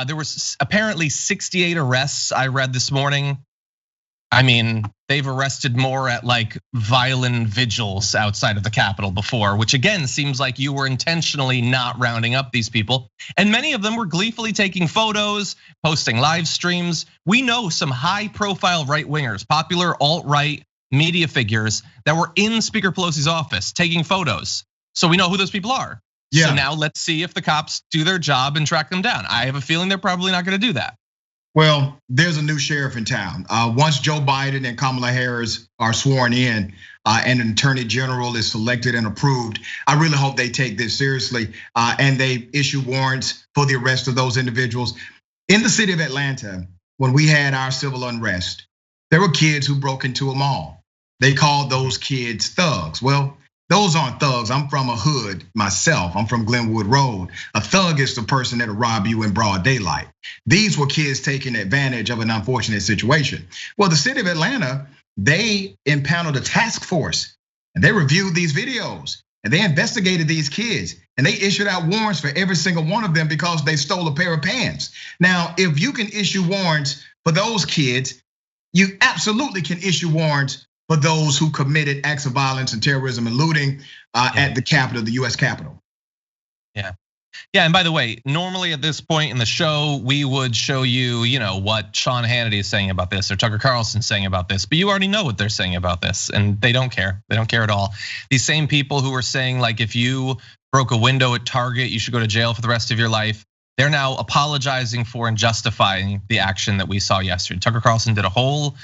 There was apparently 68 arrests I read this morning. I mean, they've arrested more at like violent vigils outside of the Capitol before, which again seems like you were intentionally not rounding up these people. And many of them were gleefully taking photos, posting live streams. We know some high profile right wingers, popular alt-right media figures that were in Speaker Pelosi's office taking photos. So we know who those people are. Yeah. So now let's see if the cops do their job and track them down. I have a feeling they're probably not gonna do that. Well, there's a new sheriff in town. Once Joe Biden and Kamala Harris are sworn in and an attorney general is selected and approved, I really hope they take this seriously and they issue warrants for the arrest of those individuals. In the city of Atlanta, when we had our civil unrest, there were kids who broke into a mall. They called those kids thugs. Well, those aren't thugs. I'm from a hood myself. I'm from Glenwood Road. A thug is the person that'll rob you in broad daylight. These were kids taking advantage of an unfortunate situation. Well, the city of Atlanta, they impaneled a task force and they reviewed these videos and they investigated these kids and they issued out warrants for every single one of them because they stole a pair of pants. Now, if you can issue warrants for those kids, you absolutely can issue warrants for those who committed acts of violence and terrorism and looting at the Capitol, the US Capitol. Yeah. And by the way, normally at this point in the show, we would show you, what Sean Hannity is saying about this or Tucker Carlson saying about this, but you already know what they're saying about this, and they don't care. They don't care at all. These same people who were saying like, if you broke a window at Target, you should go to jail for the rest of your life. They're now apologizing for and justifying the action that we saw yesterday. Tucker Carlson did a whole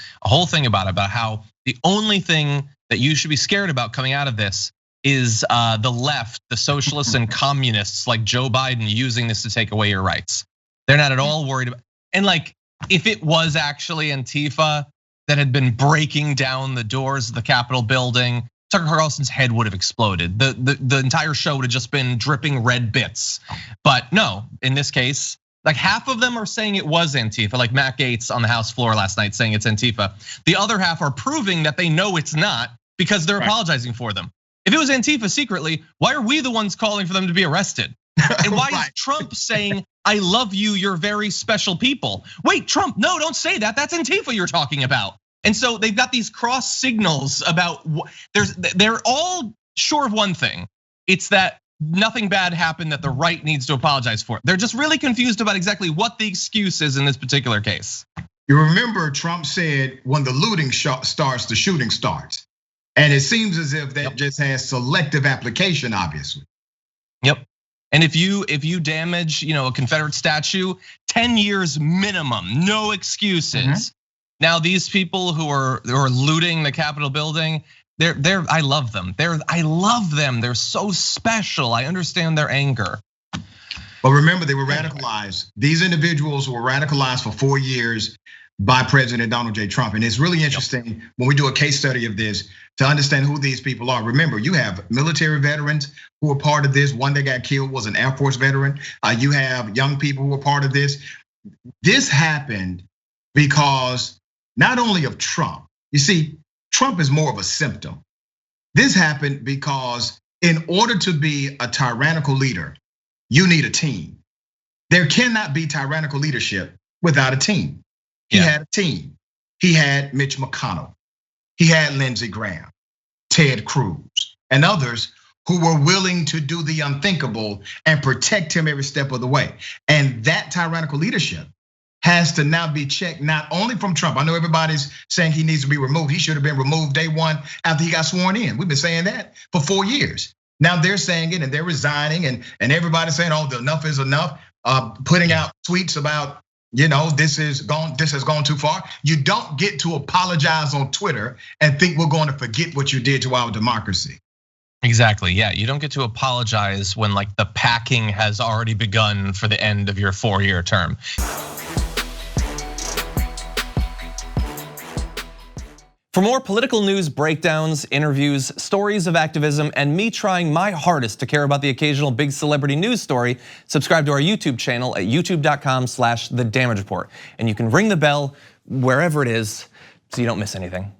thing about how the only thing that you should be scared about coming out of this is the left, the socialists and communists like Joe Biden using this to take away your rights. They're not at all worried about, and like if it was actually Antifa that had been breaking down the doors of the Capitol building, Tucker Carlson's head would have exploded. The entire show would have just been dripping red bits. But no, in this case, like half of them are saying it was Antifa, like Matt Gaetz on the House floor last night saying it's Antifa. The other half are proving that they know it's not because they're apologizing for them. If it was Antifa secretly, why are we the ones calling for them to be arrested? And why is Trump saying, I love you, you're very special people? Wait, Trump, no, don't say that. That's Antifa you're talking about. And so they've got these cross signals about they're all sure of one thing. It's that nothing bad happened that the right needs to apologize for. They're just really confused about exactly what the excuse is in this particular case. You remember Trump said when the looting starts, the shooting starts. And it seems as if that just has selective application, obviously. Yep. And if you damage, a Confederate statue, 10 years minimum, no excuses. Now these people who are looting the Capitol building, I love them. I love them. They're so special. I understand their anger. But remember, they were radicalized. These individuals were radicalized for 4 years by President Donald J. Trump. And it's really interesting when we do a case study of this to understand who these people are. Remember, you have military veterans who are part of this. One that got killed was an Air Force veteran. You have young people who are part of this. This happened because not only of Trump. You see, Trump is more of a symptom. This happened because in order to be a tyrannical leader, you need a team. There cannot be tyrannical leadership without a team. He had a team. He had Mitch McConnell. He had Lindsey Graham, Ted Cruz, and others who were willing to do the unthinkable and protect him every step of the way. And that tyrannical leadership has to now be checked, not only from Trump. I know everybody's saying he needs to be removed. He should have been removed day one after he got sworn in. We've been saying that for 4 years. Now they're saying it and they're resigning and everybody's saying, oh, enough is enough. Putting out tweets about, this has gone too far. You don't get to apologize on Twitter and think we're going to forget what you did to our democracy. Exactly, yeah. You don't get to apologize when like the packing has already begun for the end of your 4-year term. For more political news breakdowns, interviews, stories of activism, and me trying my hardest to care about the occasional big celebrity news story, subscribe to our YouTube channel at youtube.com/The Damage Report. And you can ring the bell wherever it is so you don't miss anything.